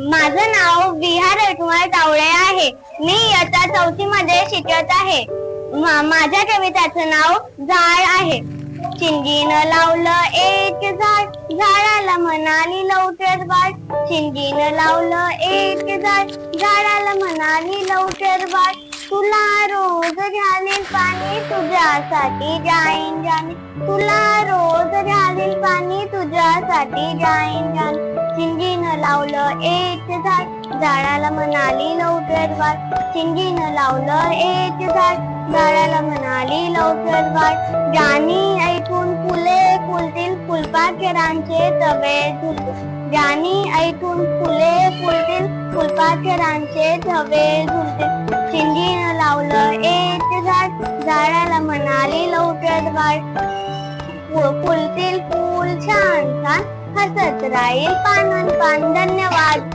माझं नाव विहार रविकुमार तावडे आहे. मी इयत्ता 4थी मध्ये शिकत आहे. माझ्या कविताचं नाव झाड आहे. चिंगीनं लावलं एक झाड, झाडाला म्हणाली लवकर वाढ. चिंगीनं लावलं एक झाड, झाडाला म्हणाली लवकर वाढ. तुला रोज घालील पाणी, तुझ्यासाठी जाईन जाणे. तुला रोज घालील पाणी, तुझ्यासाठी जाईन जाणे. चिंगीनं लावलं एक झाड, झाडाला म्हणाली लवकर वाढ. चिंगीनं लावलं एक झाड, झाडाला म्हणाली लवकर वाढ. ज्यानी ऐकून फुले फुलतील, फुलपाखरांचे तवे झुलतील. ज्यानी ऐकून फुले फुलतील, फुलपाखरांचे थवे झुलतील. चिंगीनं लावलं एक झाड, झाडाला म्हणाली लवकर वाढ. फुलतील फुल छान छान, हसत राहील पान. धन्यवाद.